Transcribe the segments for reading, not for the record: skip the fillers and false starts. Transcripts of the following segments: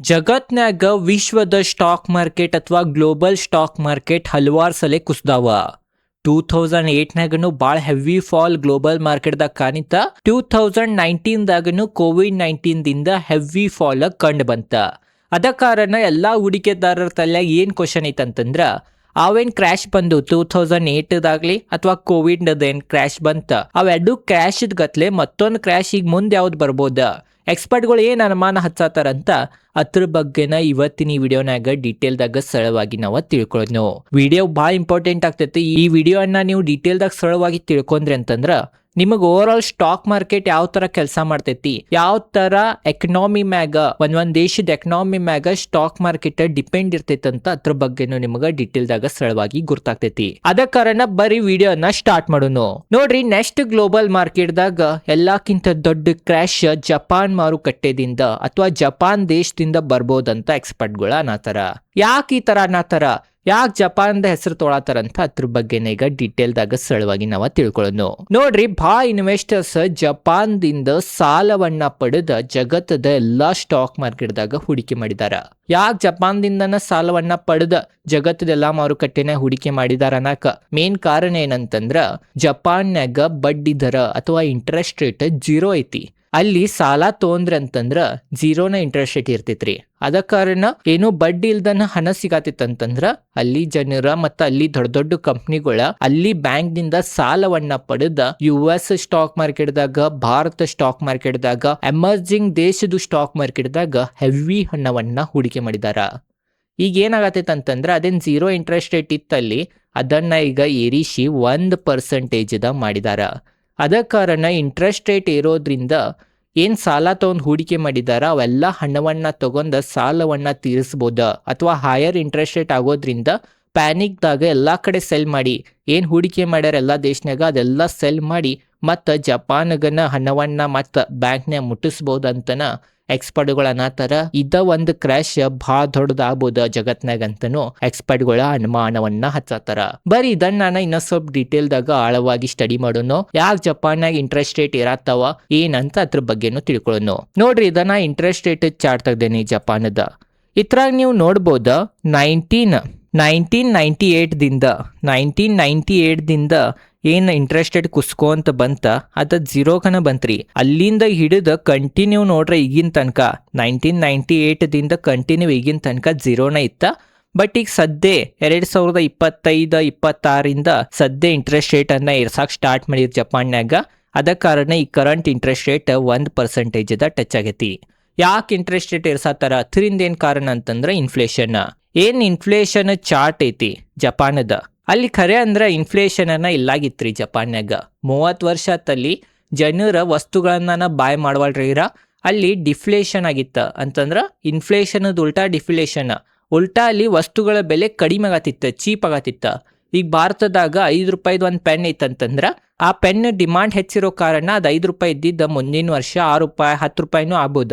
ಜಗತ್ನ್ಯಾಗ ವಿಶ್ವದ stock market ಅಥವಾ global stock market ಹಲವಾರು ಸಲ ಕುಸ್ದಾವ. 2008ನಾಗನು ಭಾಳ ಹೆವಿ ಫಾಲ್ ಗ್ಲೋಬಲ್ ಮಾರ್ಕೆಟ್ದಾಗ ಕಾಣಿತ. 2019ದಾಗನು ಕೋವಿಡ್-19 ದಿಂದ ಹೆವಿ ಫಾಲ್ ಕಂಡು ಬಂತ. ಅದ ಕಾರಣ ಎಲ್ಲ ಹೂಡಿಕೆದಾರರ ತಲೆ ಏನು ಕ್ವಶನ್ ಐತಂತಂದ್ರ, ಅವೇನು ಕ್ರ್ಯಾಶ್ ಬಂದು 2008ದಾಗ್ಲಿ ಅಥವಾ ಕೋವಿಡ್ ಏನು ಕ್ರ್ಯಾಶ್ ಬಂತ, ಅವೆರಡು ಕ್ರ್ಯಾಶ್ ಗತ್ಲೆ ಮತ್ತೊಂದು ಕ್ರ್ಯಾಶ್ ಈಗ ಮುಂದೆ ಯಾವ್ದು ಬರ್ಬೋದ, ಎಕ್ಸ್ಪರ್ಟ್ಗಳು ಏನು ಅನುಮಾನ ಹಚ್ಚಾತಾರಂತ ಅದ್ರ ಬಗ್ಗೆನ ಇವತ್ತಿನ ಈ ವಿಡಿಯೋನಾಗ ಡೀಟೇಲ್ದಾಗ ಸರಳವಾಗಿ ನಾವು ತಿಳ್ಕೊಳ್ಳೋದು. ವಿಡಿಯೋ ಭಾಳ ಇಂಪಾರ್ಟೆಂಟ್ ಆಗ್ತೈತಿ. ಈ ವಿಡಿಯೋನ ನೀವು ಡೀಟೇಲ್ದಾಗ ಸರಳವಾಗಿ ತಿಳ್ಕೊಂಡ್ರಿ ಅಂತಂದ್ರ ನಿಮಗೆ ಓವರ್ ಆಲ್ ಸ್ಟಾಕ್ ಮಾರ್ಕೆಟ್ ಯಾವ ತರ ಕೆಲಸ ಮಾಡ್ತೈತಿ, ಯಾವ ತರ ಎಕನಾಮಿ ಮ್ಯಾಗ ಒಂದ್ ದೇಶದ ಎಕನಾಮಿ ಮ್ಯಾಗ ಸ್ಟಾಕ್ ಮಾರ್ಕೆಟ್ ಡಿಪೆಂಡ್ ಇರ್ತೈತಿ ಅಂತ ಅದ್ರ ಬಗ್ಗೆನು ನಿಮಗೆ ಡೀಟೇಲ್ದಾಗ ಸರಳವಾಗಿ ಗುರ್ತಾಗ್ತೈತಿ. ಅದ ಕಾರಣ ಬರೀ ವಿಡಿಯೋನ ಸ್ಟಾರ್ಟ್ ಮಾಡೋಣ. ನೋಡ್ರಿ, ನೆಕ್ಸ್ಟ್ ಗ್ಲೋಬಲ್ ಮಾರ್ಕೆಟ್ದಾಗ ಎಲ್ಲಕ್ಕಿಂತ ದೊಡ್ಡ ಕ್ರ್ಯಾಶ್ ಜಪಾನ್ ಮಾರುಕಟ್ಟೆದಿಂದ ಅಥವಾ ಜಪಾನ್ ದೇಶದಿಂದ ಬರ್ಬೋದಂತ ಎಕ್ಸ್ಪರ್ಟ್ಗಳು ಅನ್ನತಾರ. ಯಾಕೆ ಈ ತರ ಅನ್ನತಾರ, ಯಾಕೆ ಜಪಾನ್ದ ಹೆಸರು ತೊಳತಾರಂತ ಅದ್ರ ಬಗ್ಗೆನ ಈಗ ಡೀಟೇಲ್ದಾಗ ಸರಳವಾಗಿ ನಾವು ತಿಳ್ಕೊಳ್ಳೋಣ. ನೋಡ್ರಿ, ಭಾಳ ಇನ್ವೆಸ್ಟರ್ಸ್ ಜಪಾನ್ದಿಂದ ಸಾಲವನ್ನ ಪಡೆದ ಜಗತ್ತದ ಎಲ್ಲಾ ಸ್ಟಾಕ್ ಮಾರ್ಕೆಟ್ದಾಗ ಹೂಡಿಕೆ ಮಾಡಿದಾರ. ಯಾಕೆ ಜಪಾನ್ದಿಂದನ ಸಾಲವನ್ನ ಪಡೆದ ಜಗತ್ತದ ಎಲ್ಲಾ ಮಾರುಕಟ್ಟೆನ ಹೂಡಿಕೆ ಮಾಡಿದಾರ ಅನ್ನಕ ಮೇನ್ ಕಾರಣ ಏನಂತಂದ್ರ, ಜಪಾನ್ಯಾಗ ಬಡ್ಡಿ ದರ ಅಥವಾ ಇಂಟ್ರೆಸ್ಟ್ ರೇಟ್ 0 ಐತಿ. ಅಲ್ಲಿ ಸಾಲ ತೊಂದ್ರೆ ಅಂತಂದ್ರ 0ನ ಇಂಟ್ರೆಸ್ಟ್ ರೇಟ್ ಇರ್ತೈತ್ರಿ. ಅದ ಕಾರಣ ಏನು ಬಡ್ಡಿ ಇಲ್ದನ ಹಣ ಸಿಗತ್ತಿತ್ತಂತಂದ್ರ ಅಲ್ಲಿ ಜನರ ಮತ್ತ ಅಲ್ಲಿ ದೊಡ್ಡ ದೊಡ್ಡ ಕಂಪ್ನಿಗಳ ಅಲ್ಲಿ ಬ್ಯಾಂಕ್ ದಿಂದ ಸಾಲವನ್ನ ಪಡೆದ US ಸ್ಟಾಕ್ ಮಾರ್ಕೆಟ್ದಾಗ, ಭಾರತ ಸ್ಟಾಕ್ ಮಾರ್ಕೆಟ್ದಾಗ, ಎಮರ್ಜಿಂಗ್ ದೇಶದ ಸ್ಟಾಕ್ ಮಾರ್ಕೆಟ್ದಾಗ ಹೆವಿ ಹಣವನ್ನ ಹೂಡಿಕೆ ಮಾಡಿದಾರ. ಈಗ ಏನಾಗತ್ತೈತೆ ಅಂತಂದ್ರ ಅದೇನ್ 0 ಇಂಟ್ರೆಸ್ಟ್ ರೇಟ್ ಇತ್ತಲ್ಲಿ ಅದನ್ನ ಈಗ ಏರಿಸಿ 1% ಮಾಡಿದಾರ. ಅದ ಕಾರಣ ಇಂಟ್ರೆಸ್ಟ್ ರೇಟ್ ಇರೋದ್ರಿಂದ ಏನ್ ಸಾಲ ತಗೊಂಡ್ ಹೂಡಿಕೆ ಮಾಡಿದಾರ ಅವೆಲ್ಲ ಹಣವನ್ನ ತಗೊಂಡ ಸಾಲವನ್ನ ತೀರಿಸಬಹುದ. ಅಥವಾ ಹೈಯರ್ ಇಂಟ್ರೆಸ್ಟ್ ರೇಟ್ ಆಗೋದ್ರಿಂದ ಪ್ಯಾನಿಕ್ದಾಗ ಎಲ್ಲಾ ಕಡೆ ಸೆಲ್ ಮಾಡಿ ಏನ್ ಹೂಡಿಕೆ ಮಾಡ್ಯಾರ ಎಲ್ಲಾ ದೇಶನಾಗ ಅದೆಲ್ಲ ಸೆಲ್ ಮಾಡಿ ಮತ್ತ ಜಪಾನ್ಗನ ಹಣವನ್ನ ಮತ್ತ ಬ್ಯಾಂಕ್ನ ಮುಟ್ಟಿಸಬಹುದಂತನ ಎಕ್ಸ್ಪರ್ಟ್ಗಳ ಅನ್ನತಾರ. ಇದ ಒಂದು ಕ್ರ್ಯಾಶ್ ಭಾಳ ದೊಡ್ಡದಾಗಬಹುದು ಜಗತ್ನಾಗಂತನೂ ಎಕ್ಸ್ಪರ್ಟ್ಗಳ ಅನುಮಾನವನ್ನ ಹಚ್ಚತಾರ. ಬರೀ ಇದನ್ನ ನಾನು ಇನ್ನೊಂದ್ ಸ್ವಲ್ಪ ಡೀಟೇಲ್ದಾಗ ಆಳವಾಗಿ ಸ್ಟಡಿ ಮಾಡೋಣ. ಯಾಕೆ ಜಪಾನ್ಯಾಗ ಇಂಟ್ರೆಸ್ಟ್ ರೇಟ್ ಇರತ್ತವ ಏನಂತ ಅದ್ರ ಬಗ್ಗೆನು ತಿಳ್ಕೊಳ್ಳೋಣ. ನೋಡ್ರಿ, ಇದನ್ನ ಇಂಟ್ರೆಸ್ಟ್ ರೇಟ್ ಚಾರ್ಟ್ ತೆಗ್ದೇನಿ ಜಪಾನದ. ಇದ್ರಾಗ ನೀವು ನೋಡ್ಬೋದ 1998 ದಿಂದ ಏನ್ ಇಂಟ್ರೆಸ್ಟ್ ರೇಟ್ ಕುಸ್ಕೊಂತ ಬಂತ ಅದ 0 ಬಂತ್ರಿ. ಅಲ್ಲಿಂದ ಹಿಡಿದ ಕಂಟಿನ್ಯೂ ನೋಡ್ರಿ ಈಗಿನ ತನಕ 1998 ದಿಂದ ಕಂಟಿನ್ಯೂ ಈಗಿನ ತನಕ 0ನ ಇತ್ತ. ಬಟ್ ಈಗ ಸದ್ಯ 2025-26 ಸದ್ಯ ಇಂಟ್ರೆಸ್ಟ್ ರೇಟ್ ಅನ್ನ ಏರ್ಸಾಕ್ ಸ್ಟಾರ್ಟ್ ಮಾಡಿರ್ ಜಪಾನ್ಯಾಗ. ಅದ ಕಾರಣ ಈ ಕರೆಂಟ್ ಇಂಟ್ರೆಸ್ಟ್ ರೇಟ್ 1% ಟಚ್ ಆಗೈತಿ. ಯಾಕೆ ಇಂಟ್ರೆಸ್ಟ್ ರೇಟ್ ಏರ್ಸಾತಾರ ಅದರಿಂದ ಏನ್ ಕಾರಣ ಅಂತಂದ್ರ ಇನ್ಫ್ಲೇಷನ್. ಏನ್ ಇನ್ಫ್ಲೇಷನ್ ಚಾರ್ಟ್ ಐತಿ ಜಪಾನದ ಅಲ್ಲಿ ಖರೆ ಅಂದ್ರ ಇನ್ಫ್ಲೇಷನ್ ಅನ್ನ ಇಲ್ಲಾಗಿತ್ರಿ ಜಪಾನ್ಯಾಗ. 30 ವರ್ಷ ಆತಲ್ಲಿ ಜನರ ವಸ್ತುಗಳನ್ನ ಬಾಯ್ ಮಾಡವಲ್ರಿರ ಅಲ್ಲಿ ಡಿಫ್ಲೇಷನ್ ಆಗಿತ್ತ. ಅಂತಂದ್ರ ಇನ್ಫ್ಲೇಷನ್ ಉಲ್ಟಾ ಡಿಫ್ಲೇಷನ್. ಉಲ್ಟಾ ಅಲ್ಲಿ ವಸ್ತುಗಳ ಬೆಲೆ ಕಡಿಮೆ ಆಗತ್ತಿತ್ತ, ಚೀಪ್ ಆಗತ್ತಿತ್ತ. ಈಗ ಭಾರತದಾಗ 5 ರೂಪಾಯಿದ ಒಂದು ಪೆನ್ ಐತಂತಂದ್ರ ಆ ಪೆನ್ ಡಿಮಾಂಡ್ ಹೆಚ್ಚಿರೋ ಕಾರಣ ಅದು 5 ರೂಪಾಯಿ ಇದ್ದಿದ್ದ ಮುಂದಿನ ವರ್ಷ 6 ರೂಪಾಯಿ 10 ರೂಪಾಯಿನೂ ಆಗ್ಬೋದ.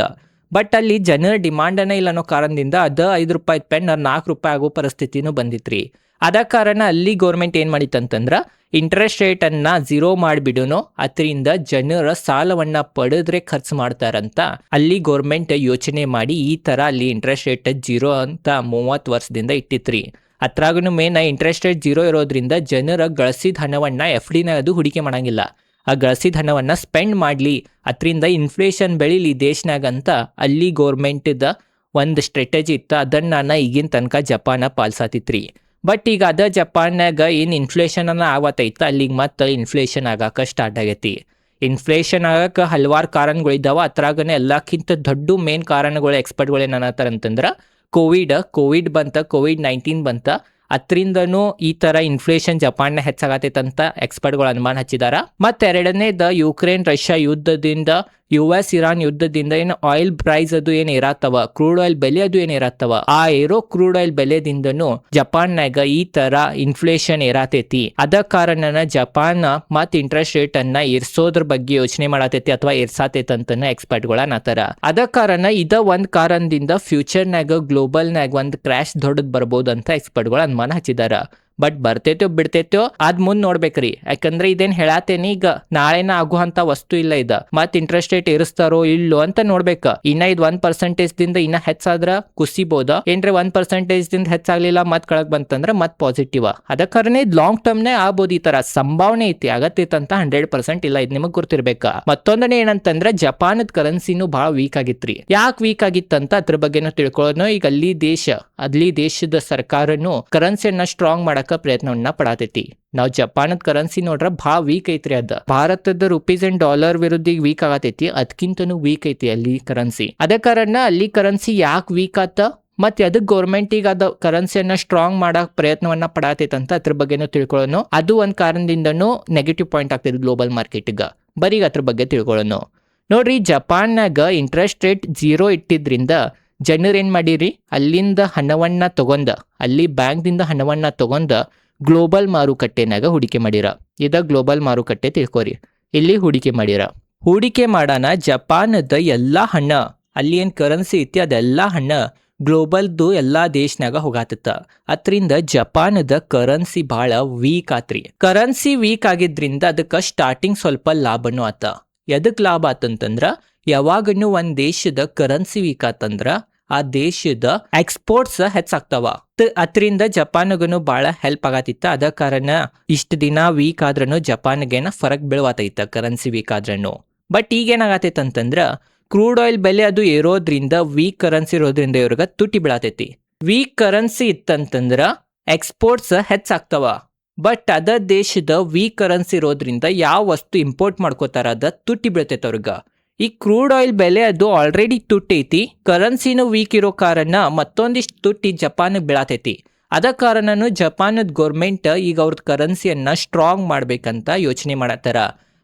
ಬಟ್ ಅಲ್ಲಿ ಜನರ ಡಿಮಾಂಡನೇ ಇಲ್ಲ ಅನ್ನೋ ಕಾರಣದಿಂದ ಅದ 5 ರೂಪಾಯಿ ಪೆನ್ 4 ರೂಪಾಯಿ ಆಗೋ ಪರಿಸ್ಥಿತಿನೂ ಬಂದಿತ್ರಿ. ಅದ ಕಾರಣ ಅಲ್ಲಿ ಗೌರ್ಮೆಂಟ್ ಏನ್ ಮಾಡಿತ್ತಂತಂದ್ರ ಇಂಟ್ರೆಸ್ಟ್ ರೇಟ್ ಅನ್ನ 0 ಮಾಡಿಬಿಡೋನು, ಅದರಿಂದ ಜನರ ಸಾಲವನ್ನ ಪಡೆದ್ರೆ ಖರ್ಚು ಮಾಡ್ತಾರಂತ ಅಲ್ಲಿ ಗೌರ್ಮೆಂಟ್ ಯೋಚನೆ ಮಾಡಿ ಈ ತರ ಅಲ್ಲಿ ಇಂಟ್ರೆಸ್ಟ್ ರೇಟ್ 0 ಅಂತ 30 ವರ್ಷದಿಂದ ಇಟ್ಟಿತ್ರಿ. ಅದ್ರಾಗೂ ಮೇನ್ ಇಂಟ್ರೆಸ್ಟ್ ರೇಟ್ 0 ಇರೋದ್ರಿಂದ ಜನರ ಗಳಿಸಿದ ಹಣವನ್ನ FDನ ಅದು ಹೂಡಿಕೆ ಮಾಡಂಗಿಲ್ಲ. ಆ ಗಳಿಸಿದ ಹಣವನ್ನ ಸ್ಪೆಂಡ್ ಮಾಡ್ಲಿ, ಅದರಿಂದ ಇನ್ಫ್ಲೇಷನ್ ಬೆಳಿಲಿ ದೇಶನಾಗಂತ ಅಲ್ಲಿ ಗೌರ್ಮೆಂಟ್ದ ಒಂದು ಸ್ಟ್ರಾಟಜಿ ಇತ್ತು. ಅದನ್ನ ಈಗಿನ ತನಕ ಜಪಾನ ಪಾಲಿಸತಿತ್ರಿ. ಬಟ್ ಈಗ ಅದ ಜಪಾನ್ಯಾಗ ಏನು ಇನ್ಫ್ಲೇಷನ್ ಅನ್ನ ಆಗತೈತ ಅಲ್ಲಿಗೆ ಮತ್ತೆ ಇನ್ಫ್ಲೇಷನ್ ಆಗಾಕ ಸ್ಟಾರ್ಟ್ ಆಗೈತಿ. ಇನ್ಫ್ಲೇಷನ್ ಆಗಕ್ಕೆ ಹಲವಾರು ಕಾರಣಗಳಿದ್ದಾವ. ಅದ್ರಾಗನೇ ಎಲ್ಲಕ್ಕಿಂತ ದೊಡ್ಡ ಮೇನ್ ಕಾರಣಗಳು ಎಕ್ಸ್ಪರ್ಟ್ಗಳು ಏನು ಅನ್ನತಾರಂತಂದ್ರ ಕೋವಿಡ್ ಬಂತ, ಕೋವಿಡ್-19 ಬಂತ. ಅದರಿಂದನೂ ಈ ತರ ಇನ್ಫ್ಲೇಷನ್ ಜಪಾನ್ನ ಹೆಚ್ಚಾಗತೈತಂತ ಎಕ್ಸ್ಪರ್ಟ್ಗಳು ಅನುಮಾನ ಹಚ್ಚಿದಾರ. ಮತ್ತೆ ಎರಡನೇದ ಯುಕ್ರೇನ್ ರಷ್ಯಾ ಯುದ್ಧದಿಂದ, US ಇರಾನ್ ಯುದ್ಧದಿಂದ ಏನು ಆಯಿಲ್ ಪ್ರೈಸ್ ಅದು ಏನು ಇರತ್ತವ, ಕ್ರೂಡ್ ಆಯಿಲ್ ಬೆಲೆ ಅದು ಏನು ಇರತ್ತವ, ಆ ಏರೋ ಕ್ರೂಡ್ ಆಯಿಲ್ ಬೆಲೆದಿಂದನೂ ಜಪಾನ್ಯಾಗ ಈ ತರ ಇನ್ಫ್ಲೇಷನ್ ಇರತೈತಿ. ಅದ ಕಾರಣನ ಜಪಾನ್ ಮತ್ ಇಂಟ್ರೆಸ್ಟ್ ರೇಟ್ ಅನ್ನ ಏರ್ಸೋದ್ರ ಬಗ್ಗೆ ಯೋಚನೆ ಮಾಡತೈತಿ ಅಥವಾ ಏರ್ಸಾತೈತಿ ಅಂತಾನ ಎಕ್ಸ್ಪರ್ಟ್ಗಳ ಅನ್ನತಾರ. ಅದ ಕಾರಣ ಇದ ಒಂದ್ ಕಾರಣದಿಂದ ಫ್ಯೂಚರ್ನಾಗ ಗ್ಲೋಬಲ್ನಾಗ ಒಂದ್ ಕ್ರ್ಯಾಶ್ ದೊಡ್ಡದ್ ಬರ್ಬೋದು ಅಂತ ಎಕ್ಸ್ಪರ್ಟ್ಗಳು ಅನುಮಾನ ಹಚ್ಚಿದಾರ. ಬಟ್ ಬರ್ತೈತೋ ಬಿಡ್ತೈತೋ ಅದ್ ಮುಂದ್ ನೋಡ್ಬೇಕ್ರಿ. ಯಾಕಂದ್ರೆ ಇದೇನ್ ಹೇಳತ್ತೇನಿ ಈಗ ನಾಳೆನ ಆಗುವಂತ ವಸ್ತು ಇಲ್ಲ ಇದ. ಮತ್ ಇಂಟ್ರೆಸ್ಟ್ ರೇಟ್ ಏರಿಸ್ತಾರೋ ಇಲ್ಲೋ ಅಂತ ನೋಡ್ಬೇಕ. ಇನ್ನ ಇದ್ 1% ದಿಂದ ಇನ್ನ ಹೆಚ್ಚಾದ್ರ ಕುಸಿಬೋದ, ಏನ್ರಿ 1% ದಿಂದ ಹೆಚ್ಚಾಗ್ಲಿಲ್ಲ ಮತ್ ಕೆಳಗ್ ಬಂತಂದ್ರ ಮತ್ ಪಾಸಿಟಿವ್. ಅದ ಕಾರಣ ಇದ್ ಲಾಂಗ್ ಟರ್ಮ್ ನೇ ಆಗ್ಬೋದು. ಈ ತರ ಸಂಭಾವನೆ ಐತಿ, ಆಗತ್ತೈತಂತ 100% ಇಲ್ಲ, ಇದ್ ನಿಮಗ್ ಗೊತ್ತಿರ್ಬೇಕ. ಮತ್ತೊಂದನೇ ಏನಂತಂದ್ರ ಜಪಾನದ ಕರೆನ್ಸಿನೂ ಬಹಳ ವೀಕ್ ಆಗಿತ್ರಿ. ಯಾಕೆ ವೀಕ್ ಆಗಿತ್ತಂತ ಅದ್ರ ಬಗ್ಗೆನೂ ತಿಳ್ಕೊಳ್ಳೋಣ. ಈಗ ಅಲ್ಲಿ ದೇಶದ ಸರ್ಕಾರನು ಕರೆನ್ಸಿಯನ್ನ ಸ್ಟ್ರಾಂಗ್ ಮಾಡಕ ಪ್ರಯತ್ನವನ್ನ ಪಡತೈತಿ. ನಾವ್ ಜಪಾನದ ಕರೆನ್ಸಿ ನೋಡ್ರ ಬಹಳ ವೀಕ್ ಐತ್ರಿ. ಅದ ಭಾರತದ ರುಪೀಸ್ ಅಂಡ್ ಡಾಲರ್ ವಿರುದ್ಧ ವೀಕ್ ಆಗತೈತಿ, ಅದಕ್ಕಿಂತನೂ ವೀಕ್ ಐತಿ ಅಲ್ಲಿ ಕರೆನ್ಸಿ. ಅದ ಕಾರಣ ಅಲ್ಲಿ ಕರೆನ್ಸಿ ಯಾಕೆ ವೀಕ್ ಆತ ಮತ್ತೆ ಅದಕ್ಕೆ ಗೌರ್ಮೆಂಟ್ ಈಗ ಅದ ಕರೆನ್ಸಿಯನ್ನ ಸ್ಟ್ರಾಂಗ್ ಮಾಡಕ್ ಪ್ರಯತ್ನವನ್ನ ಪಡತೈತಂತ ಅದ್ರ ಬಗ್ಗೆನೂ ತಿಳ್ಕೊಳ್ಳೋಣ. ಅದು ಒಂದ್ ಕಾರಣದಿಂದನೂ ನೆಗೆಟಿವ್ ಪಾಯಿಂಟ್ ಆಗ್ತೈತಿ ಗ್ಲೋಬಲ್ ಮಾರ್ಕೆಟ್ಗ. ಬರೀ ಅದ್ರ ಬಗ್ಗೆ ತಿಳ್ಕೊಳ್ಳೋಣ. ನೋಡ್ರಿ, ಜಪಾನ್ನಾಗ ಇಂಟ್ರೆಸ್ಟ್ ರೇಟ್ 0 ಇಟ್ಟಿದ್ರಿಂದ ಜನರು ಏನ್ ಮಾಡಿರಿ, ಅಲ್ಲಿಂದ ಹಣವನ್ನ ತಗೊಂಡ, ಅಲ್ಲಿ ಬ್ಯಾಂಕ್ದಿಂದ ಹಣವನ್ನ ತಗೊಂಡ ಗ್ಲೋಬಲ್ ಮಾರುಕಟ್ಟೆನಾಗ ಹೂಡಿಕೆ ಮಾಡಿರ. ಇದ ಗ್ಲೋಬಲ್ ಮಾರುಕಟ್ಟೆ ತಿಳ್ಕೊರಿ. ಇಲ್ಲಿ ಹೂಡಿಕೆ ಮಾಡಿರ. ಹೂಡಿಕೆ ಮಾಡಾನ ಜಪಾನದ ಎಲ್ಲಾ ಹಣ, ಅಲ್ಲಿ ಏನ್ ಕರೆನ್ಸಿ ಐತಿ ಅದೆಲ್ಲಾ ಹಣ ಗ್ಲೋಬಲ್ದು ಎಲ್ಲಾ ದೇಶನಾಗ ಹೋಗಾತಿತ್ತ. ಅದ್ರಿಂದ ಜಪಾನದ ಕರೆನ್ಸಿ ಬಹಳ ವೀಕ್ ಆತ್ರಿ. ಕರೆನ್ಸಿ ವೀಕ್ ಆಗಿದ್ರಿಂದ ಅದಕ್ಕೆ ಸ್ಟಾರ್ಟಿಂಗ್ ಸ್ವಲ್ಪ ಲಾಭನೂ ಆತ. ಎದಕ್ ಲಾಭ ಆತಂತಂದ್ರ, ಯಾವಾಗನು ಒಂದ್ ದೇಶದ ಕರೆನ್ಸಿ ವೀಕ್ ಆತಂದ್ರ ಆ ದೇಶದ ಎಕ್ಸ್ಪೋರ್ಟ್ಸ್ ಹೆಚ್ಚಾಗ್ತಾವ. ಅದ್ರಿಂದ ಜಪಾನ್ಗನು ಬಹಳ ಹೆಲ್ಪ್ ಆಗತ್ತಿತ್ತ. ಅದ ಕಾರಣ ಇಷ್ಟ ದಿನ ವೀಕ್ ಆದ್ರೂ ಜಪಾನ್ಗೇನ ಫರಕ್ ಬೀಳವಾತೈತ ಕರೆನ್ಸಿ ವೀಕ್ ಆದ್ರೂ. ಬಟ್ ಈಗ ಏನಾಗತೈತಂತಂದ್ರ ಕ್ರೂಡ್ ಆಯಿಲ್ ಬೆಲೆ ಅದು ಏರೋದ್ರಿಂದ, ವೀಕ್ ಕರೆನ್ಸಿ ಇರೋದ್ರಿಂದ ಇವ್ರಿಗೆ ತುಟಿ ಬೀಳತೈತಿ. ವೀಕ್ ಕರೆನ್ಸಿ ಇತ್ತಂತಂದ್ರ ಎಕ್ಸ್ಪೋರ್ಟ್ಸ್ ಹೆಚ್ಚಾಗ್ತಾವ. ಬಟ್ ಅದ ದೇಶದ ವೀಕ್ ಕರೆನ್ಸಿ ಇರೋದ್ರಿಂದ ಯಾವ ವಸ್ತು ಇಂಪೋರ್ಟ್ ಮಾಡ್ಕೋತಾರ ಅದ ತುಟ್ಟಿ ಬೀಳ್ತೈತೆ ಅವ್ರಿಗೆ. ಈ ಕ್ರೂಡ್ ಆಯಿಲ್ ಬೆಲೆ ಅದು ಆಲ್ರೆಡಿ ತುಟ್ಟೈತಿ, ಕರೆನ್ಸಿನೂ ವೀಕ್ ಇರೋ ಕಾರಣ ಮತ್ತೊಂದಿಷ್ಟು ತುಟ್ಟಿ ಜಪಾನ್ಗೆ ಬೀಳತೈತಿ. ಅದ ಕಾರಣನು ಜಪಾನದ ಗೌರ್ಮೆಂಟ್ ಈಗ ಅವ್ರದ್ದು ಕರೆನ್ಸಿಯನ್ನ ಸ್ಟ್ರಾಂಗ್ ಮಾಡ್ಬೇಕಂತ ಯೋಚನೆ ಮಾಡತ್ತಾರ.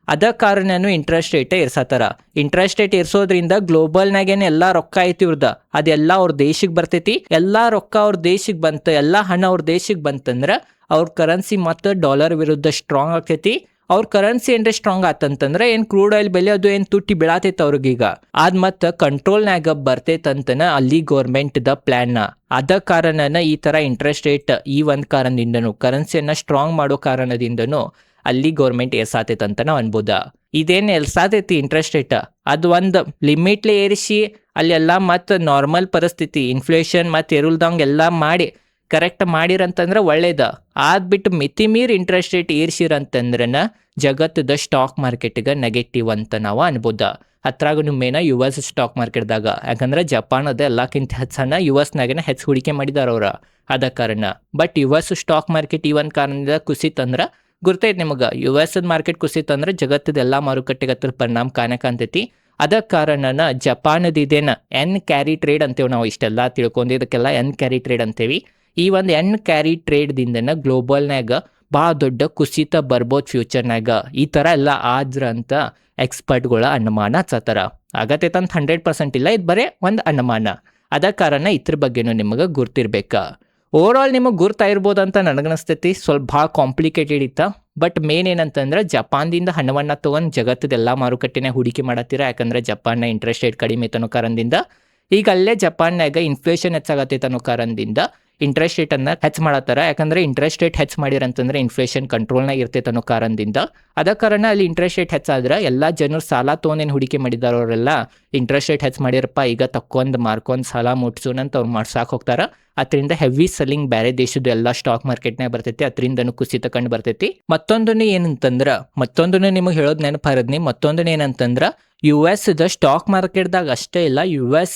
ಅದ ಕಾರಣನು ಇಂಟ್ರೆಸ್ಟ್ ರೇಟ್ ಏರ್ಸತ್ತಾರ. ಇಂಟ್ರೆಸ್ಟ್ ರೇಟ್ ಏರ್ಸೋದ್ರಿಂದ ಗ್ಲೋಬಲ್ನಾಗೇನೆ ಎಲ್ಲಾ ರೊಕ್ಕ ಐತಿ ಇವ್ರದ, ಅದೆಲ್ಲ ಅವ್ರ ದೇಶಕ್ಕೆ ಬರ್ತೈತಿ. ಎಲ್ಲಾ ರೊಕ್ಕ ಅವ್ರ ದೇಶಕ್ಕೆ ಬಂತ, ಎಲ್ಲಾ ಹಣ ಅವ್ರ ದೇಶಕ್ಕೆ ಬಂತಂದ್ರ ಅವ್ರ ಕರೆನ್ಸಿ ಮತ್ತು ಡಾಲರ್ ವಿರುದ್ಧ ಸ್ಟ್ರಾಂಗ್ ಆಗ್ತೈತಿ. ಅವ್ರ ಕರೆನ್ಸಿ ಏನ್ರೆ ಸ್ಟ್ರಾಂಗ್ ಆತಂತಂದ್ರ ಏನ್ ಕ್ರೂಡ್ ಆಯಿಲ್ ಬೆಲೆ ಅದು ಏನ್ ತುಟ್ಟಿ ಬೀಳತೈತೆ ಅವ್ರಿಗೀಗ ಅದ್ ಮತ್ತ ಕಂಟ್ರೋಲ್ನಾಗ ಬರ್ತೈತಂತನ ಅಲ್ಲಿ ಗೌರ್ಮೆಂಟ್ ದ ಪ್ಲಾನ್. ಅದ ಕಾರಣನ ಈ ತರ ಇಂಟ್ರೆಸ್ಟ್ ರೇಟ್ ಈ ಒಂದ್ ಕಾರಣದಿಂದನು, ಕರೆನ್ಸಿಯನ್ನ ಸ್ಟ್ರಾಂಗ್ ಮಾಡೋ ಕಾರಣದಿಂದನು ಅಲ್ಲಿ ಗೌರ್ಮೆಂಟ್ ಏರ್ಸಾತೈತಂತ ನಾವ್ ಅನ್ಬೋದ. ಇದೇನ್ ಎಲ್ಸಾತೈತಿ ಇಂಟ್ರೆಸ್ಟ್ ರೇಟ್ ಅದು ಒಂದ್ ಲಿಮಿಟ್ಲೆ ಏರಿಸಿ ಅಲ್ಲೆಲ್ಲಾ ಮತ್ ನಾರ್ಮಲ್ ಪರಿಸ್ಥಿತಿ, ಇನ್ಫ್ಲೇಷನ್ ಮತ್ ಏರುಲ್ದಂಗ್ ಎಲ್ಲಾ ಮಾಡಿ ಕರೆಕ್ಟ್ ಮಾಡಿರಂತಂದ್ರೆ ಒಳ್ಳೇದ. ಆದ್ಬಿಟ್ಟು ಮಿತಿ ಮೀರಿ ಇಂಟ್ರೆಸ್ಟ್ ರೇಟ್ ಏರ್ಸಿರಂತಂದ್ರನ ಜಗತ್ತದ ಸ್ಟಾಕ್ ಮಾರ್ಕೆಟ್ಗೆ ನೆಗೆಟಿವ್ ಅಂತ ನಾವು ಅನ್ಬೋದ. ಅತ್ರಾಗ ಮೇನ US ಸ್ಟಾಕ್ ಮಾರ್ಕೆಟ್ದಾಗ, ಯಾಕಂದ್ರೆ ಜಪಾನದ ಎಲ್ಲಕ್ಕಿಂತ ಹೆಚ್ಚನ US ಹೆಚ್ಚು ಹೂಡಿಕೆ ಮಾಡಿದಾರ ಅವ್ರ. ಅದ ಕಾರಣ. ಬಟ್ US ಸ್ಟಾಕ್ ಮಾರ್ಕೆಟ್ ಈ ಒಂದ್ ಕಾರಣದಿಂದ ಕುಸಿತಂದ್ರ ಗುರ್ತೈತಿ ನಿಮಗ, US ಮಾರ್ಕೆಟ್ ಕುಸಿತಂದ್ರೆ ಜಗತ್ತದ ಎಲ್ಲಾ ಮಾರುಕಟ್ಟೆಗೆ ಹತ್ರ ಪರಿಣಾಮ ಕಾಣಕಂತೈತಿ. ಅದ ಕಾರಣನ ಜಪಾನದ ಇದೇನ ಎನ್ ಕ್ಯಾರಿ ಟ್ರೇಡ್ ಅಂತೇವ್ ನಾವು, ಇಷ್ಟೆಲ್ಲ ತಿಳ್ಕೊಂಡಿದ್ದಕ್ಕೆಲ್ಲ ಎನ್ ಕ್ಯಾರಿ ಟ್ರೇಡ್ ಅಂತೇವಿ. ಈ ಒಂದು ಎನ್ ಕ್ಯಾರಿ ಟ್ರೇಡ್ ದಿಂದನ ಗ್ಲೋಬಲ್ನಾಗ ಭಾಳ ದೊಡ್ಡ ಕುಸಿತ ಬರ್ಬೋದು ಫ್ಯೂಚರ್ನಾಗ. ಈ ತರ ಎಲ್ಲ ಆದ್ರ ಅಂತ ಎಕ್ಸ್ಪರ್ಟ್ಗಳ ಅನುಮಾನ ಹಚ್ಚತ್ತಾರ. ಆಗತ್ತೈತಂತ 100% ಇಲ್ಲ, ಇದು ಬರೇ ಒಂದು ಅನುಮಾನ. ಅದ ಕಾರಣ ಇದ್ರ ಬಗ್ಗೆನೂ ನಿಮಗೆ ಗುರ್ತಿರ್ಬೇಕ. ಓವರ್ ಆಲ್ ನಿಮಗೆ ಗುರ್ತಾಯಿರ್ಬೋದು ಅಂತ ನನಗನ್ನಿಸ್ತೈತಿ. ಸ್ವಲ್ಪ ಭಾಳ ಕಾಂಪ್ಲಿಕೇಟೆಡ್ ಇತ್ತ. ಬಟ್ ಮೇನ್ ಏನಂತಂದ್ರೆ ಜಪಾನ್ದಿಂದ ಹಣವನ್ನ ತಗೊಂಡು ಜಗತ್ತದೆಲ್ಲ ಮಾರುಕಟ್ಟೆನ ಹೂಡಿಕೆ ಮಾಡತ್ತೀರ. ಯಾಕಂದ್ರೆ ಜಪಾನ್ನ ಇಂಟ್ರೆಸ್ಟ್ ರೇಟ್ ಕಡಿಮೆ ಐತೆ ಅನ್ನೋ ಕಾರಣದಿಂದ. ಈಗ ಅಲ್ಲೇ ಜಪಾನ್ನಾಗ ಇನ್ಫ್ಲೇಷನ್ ಹೆಚ್ಚಾಗತ್ತೈತೆ ಅನ್ನೋ ಕಾರಣದಿಂದ ಇಂಟ್ರೆಸ್ಟ್ ರೇಟನ್ನು ಹೆಚ್ಚು ಮಾಡತ್ತಾರ. ಯಾಕಂದ್ರೆ ಇಂಟ್ರೆಸ್ಟ್ ರೇಟ್ ಹೆಚ್ಚು ಮಾಡಿರಂತಂದ್ರೆ ಇನ್ಫ್ಲೇಷನ್ ಕಂಟ್ರೋಲ್ನಾಗ ಇರ್ತೈತೆ ಅನ್ನೋ ಕಾರಣದಿಂದ. ಅದ ಕಾರಣ ಅಲ್ಲಿ ಇಂಟ್ರೆಸ್ಟ್ ರೇಟ್ ಹೆಚ್ಚಾದ್ರೆ ಎಲ್ಲ ಜನರು ಸಾಲ ತೊಗೊಂಡೇನು ಹೂಡಿಕೆ ಮಾಡಿದಾರವರೆಲ್ಲ ಇಂಟ್ರೆಸ್ಟ್ ರೇಟ್ ಹೆಚ್ಚು ಮಾಡಿರಪ್ಪ, ಈಗ ತಕ್ಕೊಂಡ್ ಮಾರ್ಕೊಂಡ್ ಸಾಲ ಮುಟ್ಸೋನಂತ ಅವ್ರು ಮಾಡ್ಸಾಕ್ ಹೋಗ್ತಾರ. ಅದರಿಂದ ಹೆವಿ ಸೆಲ್ಲಿಂಗ್ ಬೇರೆ ದೇಶದ ಎಲ್ಲ ಸ್ಟಾಕ್ ಮಾರ್ಕೆಟ್ನಾಗ ಬರ್ತೈತಿ. ಅದರಿಂದನೂ ಕುಸಿತ ಕಂಡು ಬರ್ತೈತಿ. ಮತ್ತೊಂದನೇ ಏನಂತಂದ್ರ, ಮತ್ತೊಂದನ್ನು ನಿಮಗೆ ಹೇಳೋದು ನೆನಪಾರದ್ನಿ. ಮತ್ತೊಂದನೇ ಏನಂತಂದ್ರ US ಸ್ಟಾಕ್ ಮಾರ್ಕೆಟ್ದಾಗ ಅಷ್ಟೇ ಇಲ್ಲ, US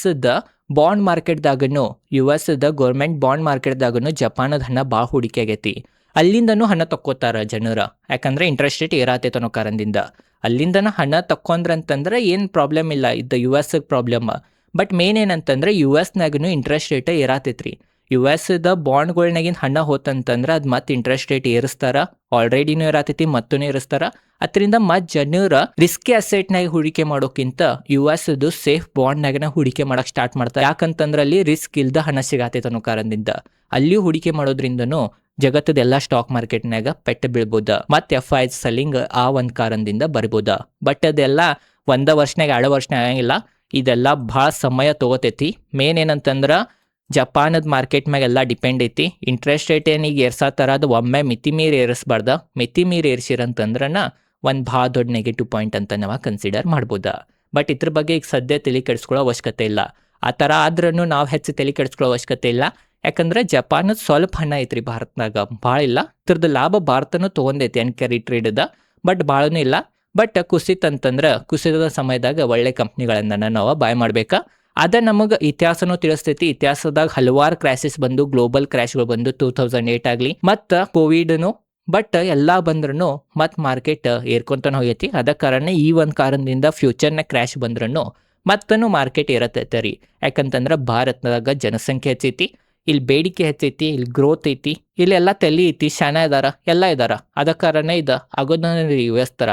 ಬಾಂಡ್ ಮಾರ್ಕೆಟ್ದಾಗನು, US ಗೌರ್ಮೆಂಟ್ ಬಾಂಡ್ ಮಾರ್ಕೆಟ್ದಾಗನು ಜಪಾನದ ಹಣ ಭಾಳ ಹೂಡಿಕೆ ಆಗೈತಿ. ಅಲ್ಲಿಂದನೂ ಹಣ ತಕ್ಕೋತಾರ ಜನರ. ಯಾಕಂದ್ರೆ ಇಂಟ್ರೆಸ್ಟ್ ರೇಟ್ ಏರಾತೈತೆ ಅನ್ನೋ ಕಾರಣದಿಂದ ಅಲ್ಲಿಂದನ ಹಣ ತಕ್ಕೊಂಡ್ರಂತಂದ್ರೆ ಏನು ಪ್ರಾಬ್ಲಮ್ ಇಲ್ಲ, ಇದ್ದ US ಪ್ರಾಬ್ಲಮ್. ಬಟ್ ಮೇನ್ ಏನಂತಂದ್ರೆ US ಇಂಟ್ರೆಸ್ಟ್ ರೇಟ್ ಏರಾತೈತ್ರಿ. US ಬಾಂಡ್ಗಳ್ನಾಗಿನ ಹಣ ಹೋತಂತಂದ್ರೆ ಅದು ಮತ್ತೆ ಇಂಟ್ರೆಸ್ಟ್ ರೇಟ್ ಏರಿಸ್ತಾರ. ಆಲ್ರೆಡಿನೂ ಏರಾತೈತಿ, ಮತ್ತೂ ಏರಿಸ್ತಾರ. ಅದರಿಂದ ಮತ್ತೆ ಜನರ ರಿಸ್ಕಿ ಅಸೆಟ್ನಾಗ ಹೂಡಿಕೆ ಮಾಡೋಕ್ಕಿಂತ US ಸೇಫ್ ಬಾಂಡ್ನಾಗನ ಹೂಡಿಕೆ ಮಾಡಕ್ ಸ್ಟಾರ್ಟ್ ಮಾಡ್ತಾರೆ. ಯಾಕಂತಂದ್ರೆ ಅಲ್ಲಿ ರಿಸ್ಕ್ ಇಲ್ದ ಹಣ ಸಿಗಾತೈತೆ ಅನ್ನೋ ಕಾರಣದಿಂದ ಅಲ್ಲಿ ಹೂಡಿಕೆ ಮಾಡೋದ್ರಿಂದನೂ ಜಗತ್ತದ ಎಲ್ಲ ಸ್ಟಾಕ್ ಮಾರ್ಕೆಟ್ನಾಗ ಪೆಟ್ಟು ಬೀಳ್ಬೋದ. ಮತ್ತೆ FIs ಸೆಲ್ಲಿಂಗ್ ಆ ಒಂದು ಕಾರಣದಿಂದ ಬರ್ಬೋದ. ಬಟ್ ಅದೆಲ್ಲ 1 ವರ್ಷನಾಗ 2 ವರ್ಷನಾಗ ಆಗಂಗಿಲ್ಲ. ಇದೆಲ್ಲ ಭಾಳ ಸಮಯ ತಗೋತೈತಿ. ಮೇನ್ ಏನಂತಂದ್ರ ಜಪಾನದ ಮಾರ್ಕೆಟ್ ಮ್ಯಾಗೆಲ್ಲ ಡಿಪೆಂಡ್ ಐತಿ. ಇಂಟ್ರೆಸ್ಟ್ ರೇಟ್ ಏನೀಗ ಏರ್ಸಾತಾರ ಅದು ಒಮ್ಮೆ ಮಿತಿ ಮೀರಿ ಏರಿಸ್ಬಾರ್ದ. ಮಿತಿ ಮೀರಿ ಏರ್ಸಿರಂತಂದ್ರನ ಒಂದು ಭಾಳ ದೊಡ್ಡ ನೆಗೆಟಿವ್ ಪಾಯಿಂಟ್ ಅಂತ ನಾವು ಕನ್ಸಿಡರ್ ಮಾಡ್ಬೋದಾ. ಬಟ್ ಇದ್ರ ಬಗ್ಗೆ ಈಗ ಸದ್ಯ ತಲೆ ಕೆಡಿಸ್ಕೊಳ್ಳೋ ಅವಶ್ಯಕತೆ ಇಲ್ಲ. ಆ ಥರ ಆದ್ರೂ ನಾವು ಹೆಚ್ಚು ತಲೆ ಕೆಡಿಸ್ಕೊಳ್ಳೋ ಅವಶ್ಯಕತೆ ಇಲ್ಲ. ಯಾಕಂದ್ರೆ ಜಪಾನದ ಸ್ವಲ್ಪ ಹಣ ಐತ್ರಿ ಭಾರತನಾಗ, ಭಾಳ ಇಲ್ಲ. ಇದ್ರದ್ದು ಲಾಭ ಭಾರತನೂ ತೊಗೊಂಡೈತಿ ಕ್ಯಾರಿ ಟ್ರೇಡ್ದ, ಬಟ್ ಭಾಳನೂ ಇಲ್ಲ. ಬಟ್ ಕುಸಿತಂತಂದ್ರೆ ಕುಸಿತದ ಸಮಯದಾಗ ಒಳ್ಳೆ ಕಂಪ್ನಿಗಳನ್ನ ನಾವು ಬಾಯ್ ಮಾಡ್ಬೇಕಾ. ಅದ ನಮಗೆ ಇತಿಹಾಸನೂ ತಿಳಿಸ್ತೈತಿ. ಇತಿಹಾಸದಾಗ ಹಲವಾರು ಕ್ರಾಶಸ್ ಬಂದು, ಗ್ಲೋಬಲ್ ಕ್ರ್ಯಾಶ್ಗಳು ಬಂದು 2008 ಆಗಲಿ ಮತ್ತು ಕೋವಿಡ್ನು. ಬಟ್ ಎಲ್ಲ ಬಂದ್ರೂ ಮತ್ತು ಮಾರ್ಕೆಟ್ ಏರ್ಕೊಂತಾನೆ ಹೋಗೈತಿ. ಅದ ಕಾರಣ ಈ ಒಂದು ಕಾರಣದಿಂದ ಫ್ಯೂಚರ್ನ ಕ್ರ್ಯಾಶ್ ಬಂದ್ರೂ ಮತ್ತೂ ಮಾರ್ಕೆಟ್ ಏರತೈತೆ ರೀ. ಯಾಕಂತಂದ್ರೆ ಭಾರತದಾಗ ಜನಸಂಖ್ಯೆ ಹೆಚ್ಚೈತಿ, ಇಲ್ಲಿ ಬೇಡಿಕೆ ಹೆಚ್ಚೈತಿ, ಇಲ್ಲಿ ಗ್ರೋತ್ ಐತಿ, ಇಲ್ಲೆಲ್ಲ ತಲೆ ಐತಿ, ಶಾನ ಇದಾರ, ಎಲ್ಲ ಇದಾರ. ಅದ ಕಾರಣ ಇದು ಆಗೋದ US ಥರ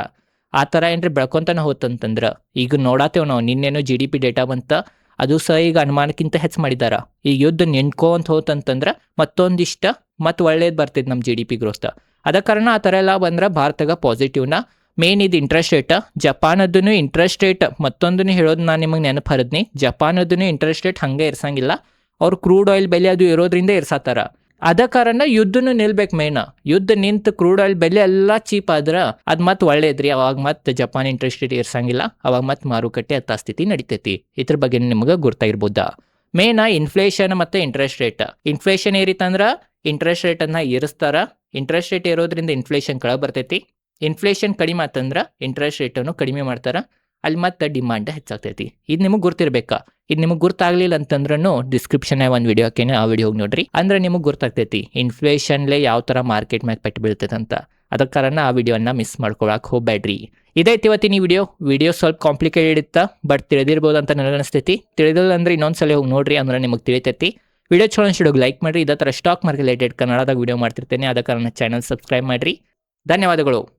ಆ ಥರ ಏನ್ರಿ ಬೆಳ್ಕೊತಾನೆ ಹೋತಂತಂದ್ರೆ ಈಗ ನೋಡತ್ತೇವೆ ನಾವು. ನಿನ್ನೇನು GDP ಡೇಟಾ ಬಂತ, ಅದು ಸಹ ಈಗ ಅನುಮಾನಕ್ಕಿಂತ ಹೆಚ್ಚು ಮಾಡಿದಾರ. ಈಗ ಯುದ್ಧ ನಿಂತ್ಕೊಂತ ಹೋತಂತಂದ್ರೆ ಮತ್ತೊಂದಿಷ್ಟ ಮತ್ತು ಒಳ್ಳೇದು ಬರ್ತೈತೆ ನಮ್ಮ GDP ಗ್ರೋತ್. ಅದ ಕಾರಣ ಆ ಥರ ಎಲ್ಲ ಬಂದ್ರೆ ಭಾರತಗ ಪಾಸಿಟಿವ್ನ. ಮೇನ್ ಇದು ಇಂಟ್ರೆಸ್ಟ್ ರೇಟ್. ಜಪಾನದೂ ಇಂಟ್ರೆಸ್ಟ್ ರೇಟ್ ಮತ್ತೊಂದನ್ನು ಹೇಳೋದು ನಾನು ನಿಮಗೆ ನೆನಪು ಹರಿದ್ನಿ. ಜಪಾನದೂ ಇಂಟ್ರೆಸ್ಟ್ ರೇಟ್ ಹಂಗೆ ಇರ್ಸಂಗಿಲ್ಲ. ಅವ್ರು ಕ್ರೂಡ್ ಆಯಿಲ್ ಬೆಲೆ ಅದು ಇರೋದ್ರಿಂದ ಇರ್ಸಾತಾರ. ಅದ ಕಾರಣ ಯುದ್ಧನೂ ನಿಲ್ಬೇಕು. ಮೇನ್ ಯುದ್ಧ ನಿಂತು ಕ್ರೂಡ್ ಆಯಿಲ್ ಬೆಲೆ ಎಲ್ಲ ಚೀಪ್ ಆದ್ರೆ ಅದು ಮತ್ತೆ ಒಳ್ಳೇದ್ರಿ. ಅವಾಗ ಮತ್ತೆ ಜಪಾನ್ ಇಂಟ್ರೆಸ್ಟ್ ರೇಟ್ ಇರ್ಸಂಗಿಲ್ಲ. ಅವಾಗ ಮತ್ತೆ ಮಾರುಕಟ್ಟೆ ಯಥಾಸ್ಥಿತಿ ನಡಿತೈತಿ. ಇದ್ರ ಬಗ್ಗೆ ನಿಮಗೆ ಗೊತ್ತಾಗಿರ್ಬೋದಾ. ಮೇನ್ ಇನ್ಫ್ಲೇಷನ್ ಮತ್ತು ಇಂಟ್ರೆಸ್ಟ್ ರೇಟ್. ಇನ್ಫ್ಲೇಷನ್ ಏರಿತಂದ್ರೆ ಇಂಟ್ರೆಸ್ಟ್ ರೇಟನ್ನು ಏರಿಸ್ತಾರ. ಇಂಟ್ರೆಸ್ಟ್ ರೇಟ್ ಇರೋದ್ರಿಂದ ಇನ್ಫ್ಲೇಷನ್ ಕೆಳಗೆ ಬರ್ತೈತಿ. ಇನ್ಫ್ಲೇಷನ್ ಕಡಿಮೆ ಆತಂದ್ರೆ ಇಂಟ್ರೆಸ್ಟ್ ರೇಟನ್ನು ಕಡಿಮೆ ಮಾಡ್ತಾರೆ. ಅಲ್ಲಿ ಮತ್ತೆ ಡಿಮಾಂಡ್ ಹೆಚ್ಚಾಗ್ತೈತಿ. ಇದು ನಿಮಗೆ ಗುರ್ತಿರ್ಬೇಕಾ. ಇದು ನಿಮಗೆ ಗುರ್ತಾಗ್ಲಿಲ್ಲ ಅಂತಂದ್ರೂ ಡಿಸ್ಕ್ರಿಪ್ಷನ್ನೇ ಒಂದು ವಿಡಿಯೋ ಹಾಕೇನೆ, ಆ ವಿಡಿಯೋ ಹೋಗಿ ನೋಡ್ರಿ. ಅಂದ್ರೆ ನಿಮಗೆ ಗೊತ್ತಾಗ್ತೈತಿ ಇನ್ಫ್ಲೇಷನ್ಲೇ ಯಾವ ಥರ ಮಾರ್ಕೆಟ್ ಮ್ಯಾಗ ಪೆಟ್ಟು ಬೀಳ್ತೈತೆ ಅಂತ. ಅದಕ್ಕೆ ಕಾರಣ ಆ ವಿಡಿಯೋನ ಮಿಸ್ ಮಾಡ್ಕೊಳಕ್ಕೆ ಹೋಗ್ಬೇಡ್ರಿ. ಇದೈತಿ ಇವತ್ತಿನ ವಿಡಿಯೋ ಸ್ವಲ್ಪ ಕಾಂಪ್ಲಿಕೇಟೆಡ್ ಇತ್ತ, ಬಟ್ ತಿಳಿದಿರ್ಬೋದು ಅಂತ ನನಗೆ ಅನಿಸ್ತೈತಿ. ತಿಳಿದಿಲ್ಲ ಅಂದ್ರೆ ಇನ್ನೊಂದ್ಸಲ ಹೋಗಿ ನೋಡ್ರಿ, ಅಂದ್ರೆ ನಿಮಗೆ ತಿಳಿತೈತಿ. ವಿಡಿಯೋ ಚಲೋ ಅನ್ಸಿಡೋಗಿ ಲೈಕ್ ಮಾಡಿರಿ. ಇದೇ ಥರ ಸ್ಟಾಕ್ ಮಾರ್ಕೆಟ್ ರಿಲೇಟೆಡ್ ಕನ್ನಡದಾಗ ವಿಡಿಯೋ ಮಾಡ್ತಿರ್ತೇನೆ. ಅದ ಕಾರಣ ಚಾನಲ್ ಸಬ್ಸ್ಕ್ರೈಬ್ ಮಾಡಿರಿ. ಧನ್ಯವಾದಗಳು.